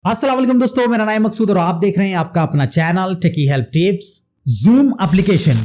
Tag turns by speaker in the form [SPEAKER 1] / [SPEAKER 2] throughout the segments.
[SPEAKER 1] अस्सलाम वालेकुम दोस्तों, मेरा नाम मकसूद और आप देख रहे हैं आपका अपना चैनल टेकी हेल्प टिप्स। जूम एप्लीकेशन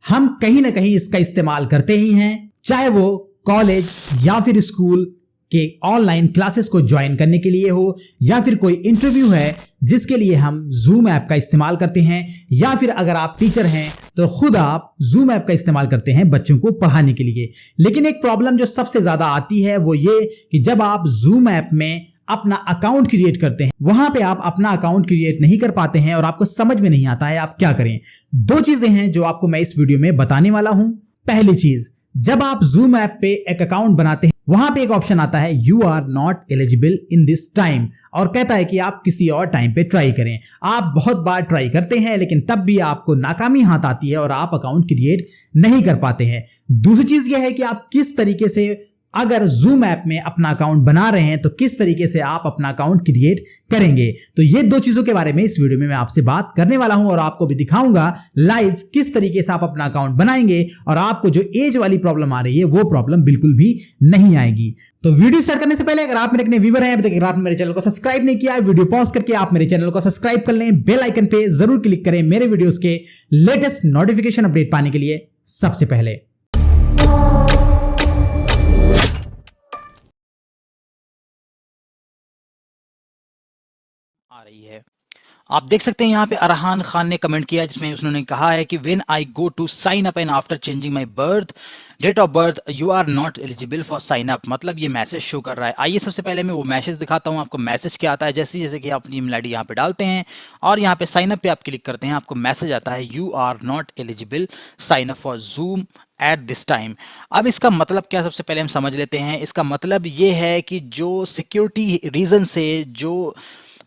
[SPEAKER 1] हम कहीं ना कहीं इसका इस्तेमाल करते ही हैं, चाहे वो कॉलेज या फिर स्कूल के ऑनलाइन क्लासेस को ज्वाइन करने के लिए हो, या फिर कोई इंटरव्यू है जिसके लिए हम जूम ऐप का इस्तेमाल करते हैं, या फिर अगर आप टीचर हैं तो खुद आप जूम ऐप का इस्तेमाल करते हैं बच्चों को पढ़ाने के लिए। लेकिन एक प्रॉब्लम जो सबसे ज्यादा आती है वो ये कि जब आप जूम ऐप में अपना अकाउंट क्रिएट करते हैं, वहां पे आप अपना अकाउंट क्रिएट नहीं कर पाते हैं और आपको समझ में नहीं आता है आप क्या करें। दो चीजें हैं जो आपको मैं इस वीडियो में बताने वाला हूं। पहली चीज, जब आप जूम ऐप पे एक अकाउंट बनाते हैं, वहां पे एक ऑप्शन आता है you are not eligible in this time, और कहता है कि आप किसी और टाइम पे ट्राई करें। आप बहुत बार ट्राई करते हैं लेकिन तब भी आपको नाकामी हाथ आती है और आप अकाउंट क्रिएट नहीं कर पाते हैं। दूसरी चीज यह है कि आप किस तरीके से अगर जूम ऐप में अपना अकाउंट बना रहे हैं तो किस तरीके से आप अपना अकाउंट क्रिएट करेंगे। तो ये दो चीजों के बारे में इस वीडियो में मैं आपसे बात करने वाला हूं और आपको भी दिखाऊंगा लाइव किस तरीके से आप अपना अकाउंट बनाएंगे और आपको जो एज वाली प्रॉब्लम आ रही है वो प्रॉब्लम बिल्कुल भी नहीं आएगी। तो वीडियो स्टार्ट करने से पहले अगर आप मेरे व्यूवर हैं, अभी तक आप मेरे चैनल को सब्सक्राइब नहीं किया है, वीडियो पॉज करके आप मेरे चैनल को सब्सक्राइब कर लें, बेल आइकन पे जरूर क्लिक करें मेरे वीडियोस के लेटेस्ट नोटिफिकेशन अपडेट पाने के लिए सबसे पहले।
[SPEAKER 2] आ रही है। आप देख सकते हैं यहाँ पे अरहान खान ने कमेंट किया जिसमें उन्होंने कहा है कि when I go to sign up and after changing my birth date of birth you are not eligible for sign up, मतलब ये मैसेज शो कर रहा है। आइए सबसे पहले मैं वो मैसेज दिखाता हूँ आपको। मैसेज क्या आता है, जैसे कि आप अपनी ईमेल आईडी यहाँ पे डालते हैं और यहाँ पे साइन अप पे आप क्लिक करते हैं, आपको मैसेज आता है you are not eligible sign up for Zoom at this time. अब इसका मतलब क्या, सबसे पहले हम समझ लेते हैं। इसका मतलब ये है कि जो सिक्योरिटी रीजन से जो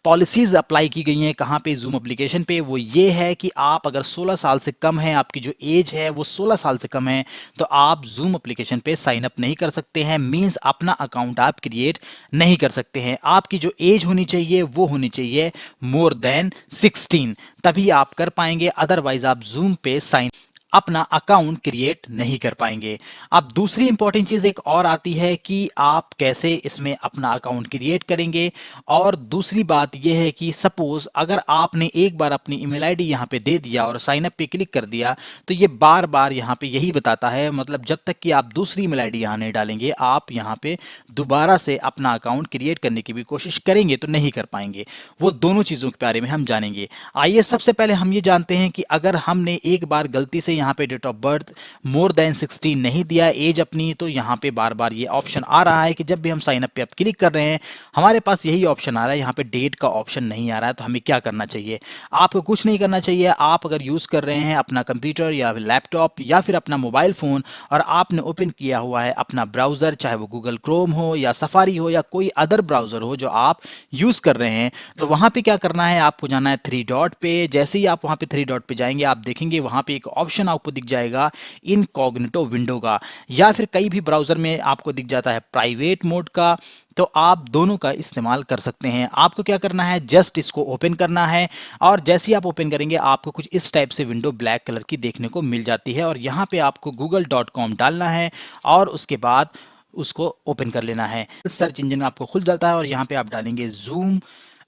[SPEAKER 2] पॉलिसीज़ अप्लाई की गई हैं कहाँ पे, जूम एप्लीकेशन पे, वो ये है कि आप अगर 16 साल से कम है, आपकी जो एज है वो 16 साल से कम है, तो आप जूम एप्लीकेशन पे साइन अप नहीं कर सकते हैं। मींस अपना अकाउंट आप क्रिएट नहीं कर सकते हैं। आपकी जो एज होनी चाहिए वो होनी चाहिए मोर देन 16, तभी आप कर पाएंगे, अदरवाइज आप जूम पे साइन अपना अकाउंट क्रिएट नहीं कर पाएंगे। अब दूसरी इंपॉर्टेंट चीज़ एक और आती है कि आप कैसे इसमें अपना अकाउंट क्रिएट करेंगे। और दूसरी बात यह है कि सपोज अगर आपने एक बार अपनी ईमेल आईडी यहाँ पे दे दिया और साइन अप पे क्लिक कर दिया, तो ये बार बार यहाँ पे यही बताता है, मतलब जब तक कि आप दूसरी ईमेल आईडी यहाँ नहीं डालेंगे, आप यहाँ पे दोबारा से अपना अकाउंट क्रिएट करने की भी कोशिश करेंगे तो नहीं कर पाएंगे। वो दोनों चीज़ों के बारे में हम जानेंगे। आइए सबसे पहले हम ये जानते हैं कि अगर हमने एक बार गलती से यहाँ पे date of birth more than 16 नहीं दिया एज अपनी, तो यहाँ पे बार बार ये ऑप्शन आ रहा है कि जब भी हम साइन अप पे आप क्लिक कर रहे हैं हमारे पास यही ऑप्शन आ रहा है, यहाँ पे डेट का ऑप्शन नहीं आ रहा है। तो हमें क्या करना चाहिए? आपको कुछ नहीं करना चाहिए। आप अगर यूज़ कर रहे हैं अपना कंप्यूटर या लैपटॉप या फिर अपना मोबाइल फ़ोन और आपने ओपन किया हुआ है अपना ब्राउज़र, चाहे वो गूगल क्रोम हो या सफारी हो या कोई अदर ब्राउज़र हो जो आप यूज़ कर रहे हैं, तो वहाँ पे क्या करना है, आपको जाना है 3 डॉट पे। जैसे ही आप वहाँ पे 3 डॉट पे जाएंगे आप देखेंगे वहाँ पे एक ऑप्शन आपको दिख जाएगा इनकॉग्निटो विंडो का, या फिर कई भी ब्राउज़र में आपको दिख जाता है प्राइवेट मोड का। तो आप दोनों का इस्तेमाल कर सकते हैं। आपको क्या करना है, जस्ट इसको ओपन करना है और जैसे ही आप ओपन करेंगे आपको कुछ इस टाइप से विंडो ब्लैक कलर की देखने को मिल जाती है और यहाँ पे आपको google.com डालना है और उसके बाद उसको ओपन कर लेना है। सर्च इंजन आपको खुल जाता है और यहाँ पे आप डालेंगे जूम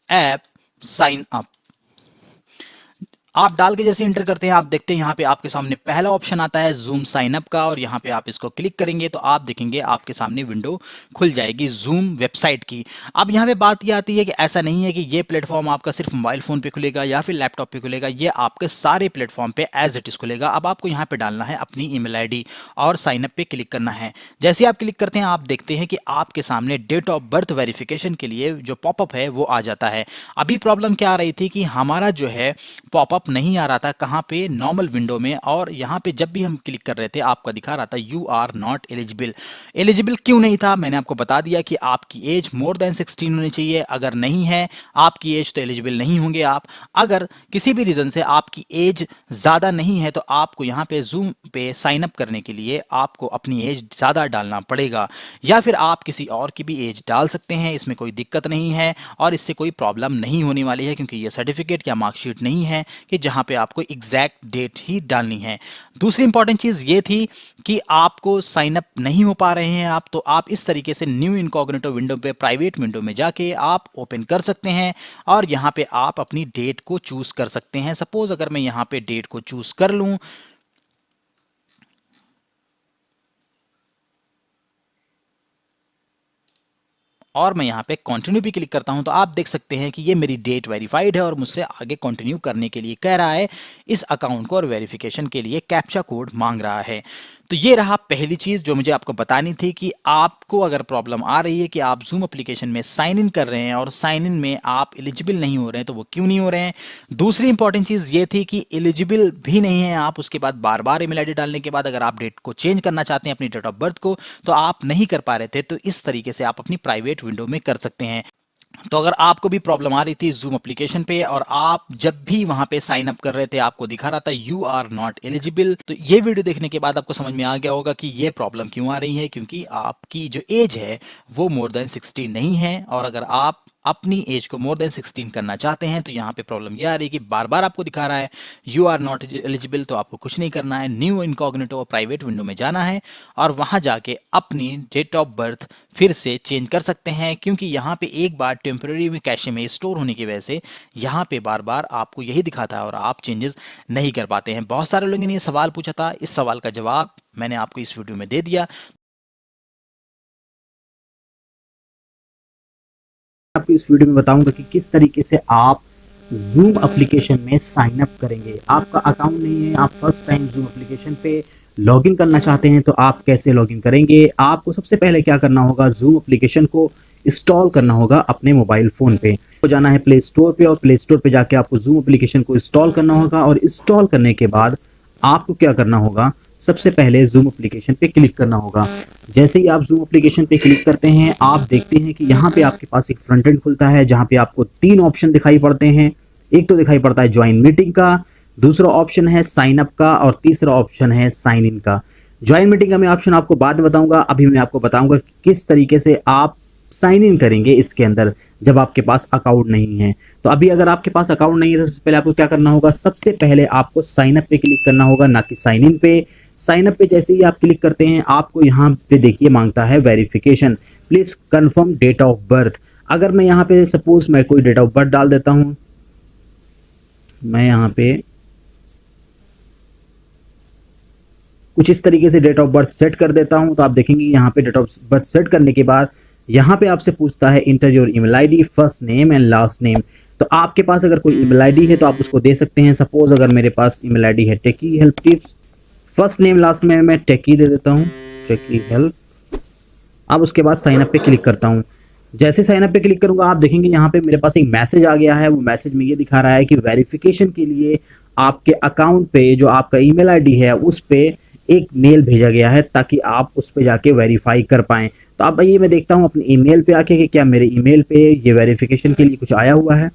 [SPEAKER 2] ऐप साइन अप। आप डाल के जैसे इंटर करते हैं आप देखते हैं यहाँ पे आपके सामने पहला ऑप्शन आता है जूम साइन अप का, और यहाँ पे आप इसको क्लिक करेंगे तो आप देखेंगे आपके सामने विंडो खुल जाएगी जूम वेबसाइट की। अब यहाँ पे बात ये आती है कि ऐसा नहीं है कि ये प्लेटफॉर्म आपका सिर्फ मोबाइल फ़ोन पे खुलेगा या फिर लैपटॉप पे खुलेगा, ये आपके सारे प्लेटफॉर्म पे एज इट इज़ खुलेगा। अब आपको यहाँ पे डालना है अपनी ईमेल आईडी और साइन अप पे क्लिक करना है। जैसे आप क्लिक करते हैं आप देखते हैं कि आपके सामने डेट ऑफ बर्थ वेरिफिकेशन के लिए जो पॉपअप है वो आ जाता है। अभी प्रॉब्लम क्या आ रही थी कि हमारा जो है पॉपअप नहीं आ रहा था, कहाँ पे, नॉर्मल विंडो में, और यहाँ पे जब भी हम क्लिक कर रहे थे आपका दिखा रहा था you are not eligible. Eligible क्यों नहीं था, मैंने आपको बता दिया कि आपकी एज मोर देन 16 होनी चाहिए। अगर नहीं है आपकी एज तो एलिजिबल नहीं होंगे आप। अगर किसी भी रीज़न से आपकी एज ज़्यादा नहीं है तो आपको यहाँ पे जूम पे साइन अप करने के लिए आपको अपनी एज ज़्यादा डालना पड़ेगा, या फिर आप किसी और की भी एज डाल सकते हैं, इसमें कोई दिक्कत नहीं है और इससे कोई प्रॉब्लम नहीं होने वाली है क्योंकि ये सर्टिफिकेट या मार्कशीट नहीं है कि कि जहां पे आपको एग्जैक्ट डेट ही डालनी है। दूसरी इंपॉर्टेंट चीज़ ये थी कि आपको साइन अप नहीं हो पा रहे हैं आप, तो आप इस तरीके से न्यू इनकॉग्निटो विंडो पे, प्राइवेट विंडो में जाके आप ओपन कर सकते हैं और यहाँ पे आप अपनी डेट को चूज कर सकते हैं। सपोज अगर मैं यहाँ पे डेट को चूज कर लूं और मैं यहाँ पे कंटिन्यू भी क्लिक करता हूँ तो आप देख सकते हैं कि ये मेरी डेट वेरीफाइड है और मुझसे आगे कंटिन्यू करने के लिए कह रहा है। इस अकाउंट को और वेरिफिकेशन के लिए कैप्चा कोड मांग रहा है। तो ये रहा पहली चीज़ जो मुझे आपको बतानी थी कि आपको अगर प्रॉब्लम आ रही है कि आप जूम एप्लीकेशन में साइन इन कर रहे हैं और साइन इन में आप एलिजिबल नहीं हो रहे हैं, तो वो क्यों नहीं हो रहे हैं। दूसरी इंपॉर्टेंट चीज़ ये थी कि एलिजिबल भी नहीं है आप, उसके बाद बार बार ईमेल आईडी डालने के बाद अगर आप डेट को चेंज करना चाहते हैं अपनी डेट ऑफ बर्थ को, तो आप नहीं कर पा रहे थे। तो इस तरीके से आप अपनी प्राइवेट विंडो में कर सकते हैं। तो अगर आपको भी प्रॉब्लम आ रही थी जूम एप्लीकेशन पे और आप जब भी वहां पे साइन अप कर रहे थे आपको दिखा रहा था यू आर नॉट एलिजिबल, तो ये वीडियो देखने के बाद आपको समझ में आ गया होगा कि ये प्रॉब्लम क्यों आ रही है, क्योंकि आपकी जो एज है वो मोर देन 16 नहीं है। और अगर आप अपनी एज को मोर देन 16 करना चाहते हैं तो यहाँ पे प्रॉब्लम ये आ रही है कि बार बार आपको दिखा रहा है यू आर नॉट एलिजिबल। तो आपको कुछ नहीं करना है, न्यू इनकॉग्निटो और प्राइवेट विंडो में जाना है और वहां जाके अपनी डेट ऑफ बर्थ फिर से चेंज कर सकते हैं, क्योंकि यहाँ पे एक बार टेम्पररी में कैशे में स्टोर होने की वजह से यहाँ पे बार बार आपको यही दिखाता है और आप चेंजेस नहीं कर पाते हैं। बहुत सारे लोगों ने ये सवाल पूछा था, इस सवाल का जवाब मैंने आपको इस वीडियो में दे दिया।
[SPEAKER 3] आपको इस वीडियो में बताऊंगा कि किस तरीके से आप जूम एप्लीकेशन में साइन अप करेंगे। आपका अकाउंट नहीं है, आप फर्स्ट टाइम जूम एप्लीकेशन पे लॉगिन करना चाहते हैं, तो आप कैसे लॉगिन करेंगे। आपको सबसे पहले क्या करना होगा, जूम एप्लीकेशन को इंस्टॉल करना होगा अपने मोबाइल फ़ोन पे। तो जाना है प्ले स्टोर पे और प्ले स्टोर पे जाके आपको जूम एप्लीकेशन को इंस्टॉल करना होगा और इंस्टॉल करने के बाद आपको क्या करना होगा, सबसे पहले जूम एप्लीकेशन पे क्लिक करना होगा। जैसे ही आप जूम एप्लीकेशन पे क्लिक करते हैं आप देखते हैं कि यहाँ पे आपके पास एक फ्रंट एंड खुलता है जहाँ पे आपको 3 ऑप्शन दिखाई पड़ते हैं। एक तो दिखाई पड़ता है ज्वाइन मीटिंग का, दूसरा ऑप्शन है साइन अप का और तीसरा ऑप्शन है साइन इन का। ज्वाइन मीटिंग का मैं ऑप्शन आपको बाद में बताऊंगा, अभी मैं आपको बताऊंगा कि किस तरीके से आप साइन इन करेंगे इसके अंदर जब आपके पास अकाउंट नहीं है। तो अभी अगर आपके पास अकाउंट नहीं है तो सबसे पहले आपको क्या करना होगा, सबसे पहले आपको साइन अप पे क्लिक करना होगा, ना कि साइन इन पे। साइन अप पे जैसे ही आप क्लिक करते हैं आपको यहाँ पे देखिए मांगता है verification, please confirm date of birth. अगर मैं यहाँ पे सपोज मैं कोई डेट ऑफ बर्थ डाल देता हूँ, मैं यहाँ पे कुछ इस तरीके से डेट ऑफ बर्थ सेट कर देता हूँ, तो आप देखेंगे यहाँ पे डेट ऑफ बर्थ सेट करने के बाद यहाँ पे आपसे पूछता है inter your email ID, first name and last name. तो आपके पास अगर कोई ईमेल आईडी है तो आप उसको दे सकते हैं। सपोज अगर मेरे पास ईमेल आईडी है techie help tips, first name last में मैं टेकी दे देता हूँ, टेकी हेल्प। अब उसके बाद साइन अप पे क्लिक करता हूँ। जैसे साइन अप पे क्लिक करूंगा आप देखेंगे यहाँ पे मेरे पास एक मैसेज आ गया है। वो मैसेज में ये दिखा रहा है कि वेरिफिकेशन के लिए आपके अकाउंट पे जो आपका ईमेल आईडी है उस पे एक मेल भेजा गया है ताकि आप उस पे जाके वेरीफाई कर पाएं। तो अब ये मैं देखता हूँ अपने ईमेल पे आके कि क्या मेरे ईमेल पे ये वेरिफिकेशन के लिए कुछ आया हुआ है।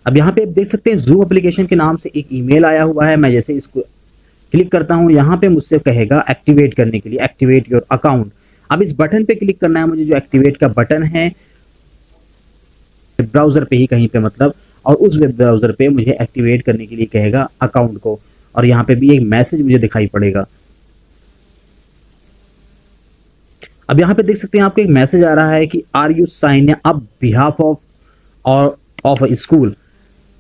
[SPEAKER 3] अब यहाँ पे आप देख सकते हैं जूम एप्लीकेशन के नाम से एक ईमेल आया हुआ है। मैं जैसे इसको क्लिक करता हूँ यहाँ पे मुझसे कहेगा एक्टिवेट करने के लिए, एक्टिवेट योर अकाउंट। अब इस बटन पे क्लिक करना है मुझे, जो एक्टिवेट का बटन है ब्राउजर पे ही कहीं पे मतलब, और उस वेब ब्राउजर पे मुझे एक्टिवेट करने के लिए कहेगा अकाउंट को। और यहाँ पे भी एक मैसेज मुझे दिखाई पड़ेगा। अब यहाँ पे देख सकते हैं आपको एक मैसेज आ रहा है कि are you sign up behalf of और ऑफ स्कूल।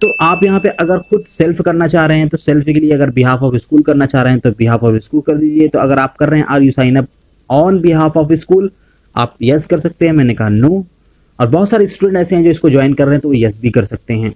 [SPEAKER 3] तो आप यहाँ पे अगर खुद सेल्फ करना चाह रहे हैं तो सेल्फ के लिए, अगर बिहाफ ऑफ स्कूल करना चाह रहे हैं तो बिहाफ ऑफ स्कूल कर दीजिए। तो अगर आप कर रहे हैं are you sign up on behalf of school, आप यस कर सकते हैं, मैंने कहा नो। और बहुत सारे स्टूडेंट ऐसे हैं जो इसको ज्वाइन कर रहे हैं तो वो यस भी कर सकते हैं।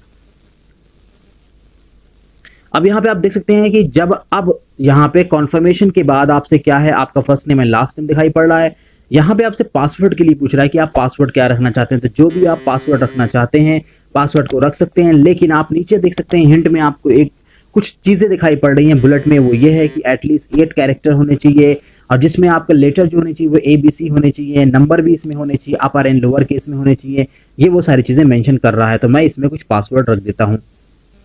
[SPEAKER 3] अब यहाँ पे आप देख सकते हैं कि जब अब यहाँ पे कॉन्फर्मेशन के बाद आपसे क्या है, आपका first name and last name दिखाई पड़ रहा है। यहाँ पे आपसे पासवर्ड के लिए पूछ रहा है कि आप पासवर्ड क्या रखना चाहते हैं। तो जो भी आप पासवर्ड रखना चाहते हैं पासवर्ड को रख सकते हैं, लेकिन आप नीचे देख सकते हैं हिंट में आपको एक कुछ चीजें दिखाई पड़ रही हैं बुलेट में। वो ये है कि एटलीस्ट 8 कैरेक्टर होने चाहिए और जिसमें आपका लेटर जो होने चाहिए वो ABC होने चाहिए, नंबर भी इसमें होने चाहिए, अपर एंड लोअर केस में होने चाहिए। ये वो सारी चीजें मेंशन कर रहा है। तो मैं इसमें कुछ पासवर्ड रख देता हूँ।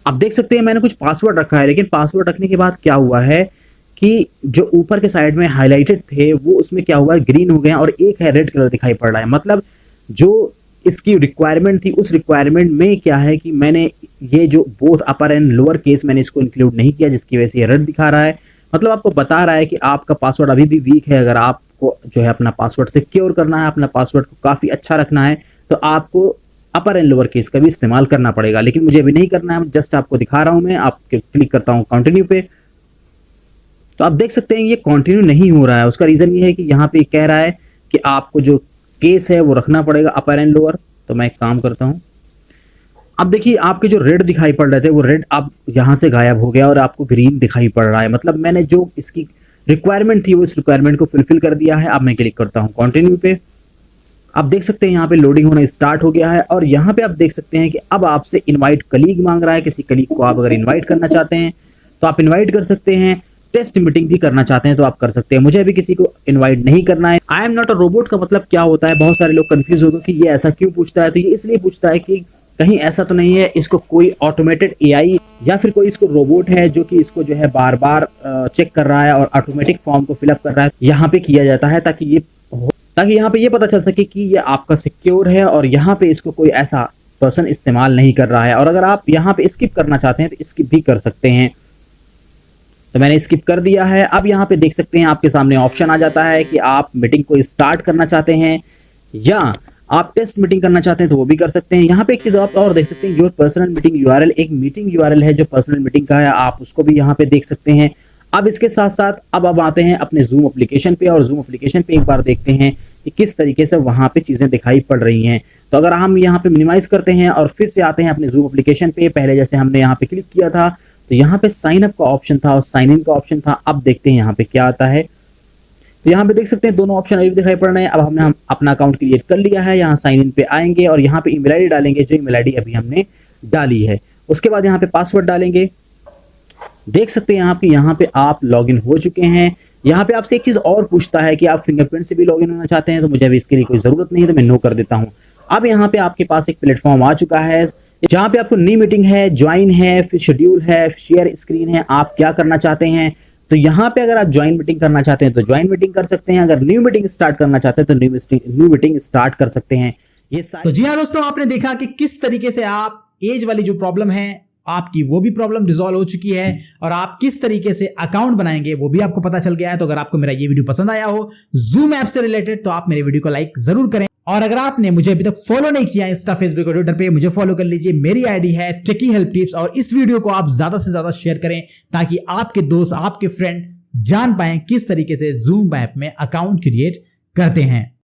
[SPEAKER 3] आप देख सकते हैं मैंने कुछ पासवर्ड रखा है, लेकिन पासवर्ड रखने के बाद क्या हुआ है कि जो ऊपर के साइड में हाईलाइटेड थे वो उसमें क्या हुआ है, ग्रीन हो गए और एक है रेड कलर दिखाई पड़ रहा है। मतलब जो इसकी रिक्वायरमेंट थी उस रिक्वायरमेंट में क्या है कि मैंने ये जो both upper and lower case मैंने इसको इंक्लूड नहीं किया, जिसकी वजह से ये रेड दिखा रहा है। मतलब आपको बता रहा है कि आपका पासवर्ड अभी भी वीक है। अगर आपको जो है अपना पासवर्ड सिक्योर करना है, अपना पासवर्ड को काफ़ी अच्छा रखना है, तो आपको अपर एंड लोअर केस का भी इस्तेमाल करना पड़ेगा। लेकिन मुझे अभी नहीं करना है, जस्ट आपको दिखा रहा हूँ मैं। आप क्लिक करता हूँ कंटिन्यू पे, तो आप देख सकते हैं ये कंटिन्यू नहीं हो रहा है। उसका रीज़न ये है कि यहाँ पे कह रहा है कि आपको जो केस है वो रखना पड़ेगा अपर एंड लोअर। तो मैं एक काम करता हूँ, अब देखिए आपके जो रेड दिखाई पड़ रहे थे वो रेड अब यहाँ से गायब हो गया और आपको ग्रीन दिखाई पड़ रहा है। मतलब मैंने जो इसकी रिक्वायरमेंट थी वो इस रिक्वायरमेंट को फुलफिल कर दिया है। अब मैं क्लिक करता हूँ कंटिन्यू पे, आप देख सकते हैं यहाँ पे लोडिंग होना स्टार्ट हो गया है। और यहाँ पे आप देख सकते हैं कि अब आपसे इनवाइट कलीग मांग रहा है। किसी कलीग को आप अगर इनवाइट करना चाहते हैं तो आप इनवाइट कर सकते हैं। टेस्ट मीटिंग भी करना चाहते हैं तो आप कर सकते हैं। मुझे अभी किसी को इनवाइट नहीं करना है। I am not a robot का मतलब क्या होता है, बहुत सारे लोग कंफ्यूज हो गए कि ये ऐसा क्यों पूछता है। तो ये इसलिए पूछता है कि कहीं ऐसा तो नहीं है इसको कोई ऑटोमेटेड एआई या फिर कोई इसको रोबोट है जो कि इसको जो है बार बार चेक कर रहा है और ऑटोमेटिक फॉर्म को फिलअप कर रहा है। यहाँ पे किया जाता है ताकि यहाँ पे ये पता चल सके कि ये आपका सिक्योर है और यहाँ पे इसको कोई ऐसा पर्सन इस्तेमाल नहीं कर रहा है। और अगर आप यहाँ पे स्किप करना चाहते हैं तो स्किप भी कर सकते हैं। तो मैंने स्किप कर दिया है। अब यहाँ पे देख सकते हैं आपके सामने ऑप्शन आ जाता है कि आप मीटिंग को स्टार्ट करना चाहते हैं या आप टेस्ट मीटिंग करना चाहते हैं तो वो भी कर सकते हैं। यहाँ पे एक चीज आप और देख सकते हैं, योर पर्सनल मीटिंग यूआरएल, एक मीटिंग यूआरएल है जो पर्सनल मीटिंग का है, आप उसको भी यहाँ पे देख सकते हैं। अब इसके साथ साथ अब आते हैं अपने जूम एप्लीकेशन पे, और जूम एप्लीकेशन पे एक बार देखते हैं कि किस तरीके से वहां पे चीजें दिखाई पड़ रही हैं। तो अगर हम यहाँ पे मिनिमाइज करते हैं और फिर से आते हैं अपने जूम एप्लीकेशन पे, पहले जैसे हमने यहाँ पे क्लिक किया था तो यहाँ पे साइन अप का ऑप्शन था और साइन इन का ऑप्शन था। अब देखते हैं यहाँ पे क्या आता है। तो यहाँ पे देख सकते हैं दोनों ऑप्शन अभी दिखाई पड़ रहे हैं। अब हमने अपना अकाउंट क्रिएट कर लिया है। यहाँ साइन इन पे आएंगे और यहाँ पे ईमेल आईडी डालेंगे, जो ईमेल आईडी अभी हमने डाली है। उसके बाद यहाँ पे पासवर्ड डालेंगे। देख सकते हैं यहाँ पे आप लॉगिन हो चुके हैं। यहाँ पे आपसे एक चीज और पूछता है कि आप फिंगरप्रिंट से भी लॉगिन होना चाहते हैं, तो मुझे अभी इसके लिए कोई जरूरत नहीं है, तो मैं नो कर देता हूँ। अब यहाँ पे आपके पास एक प्लेटफॉर्म आ चुका है जहाँ पे आपको न्यू मीटिंग है, ज्वाइन है, फिर शेड्यूल है, शेयर स्क्रीन है, आप क्या करना चाहते हैं। तो यहाँ पे अगर आप ज्वाइन मीटिंग करना चाहते हैं तो ज्वाइन मीटिंग कर सकते हैं। अगर न्यू मीटिंग स्टार्ट करना चाहते हैं तो न्यू मीटिंग स्टार्ट कर सकते हैं। ये
[SPEAKER 1] तो जी हाँ दोस्तों, आपने देखा कि किस तरीके से आप एज वाली जो प्रॉब्लम है आपकी वो भी प्रॉब्लम रिजॉल्व हो चुकी है और आप किस तरीके से अकाउंट बनाएंगे वो भी आपको पता चल गया है। तो अगर आपको मेरा ये वीडियो पसंद आया हो जूम ऐप से रिलेटेड तो आप मेरे वीडियो को लाइक जरूर करें। और अगर आपने मुझे अभी तक फॉलो नहीं किया इंस्टा, फेसबुक और ट्विटर पे, मुझे फॉलो कर लीजिए। मेरी आईडी है टेकी हेल्प टिप्स और इस वीडियो को आप ज्यादा से ज्यादा शेयर करें ताकि आपके दोस्त, आपके फ्रेंड जान पाएं किस तरीके से जूम ऐप में अकाउंट क्रिएट करते हैं।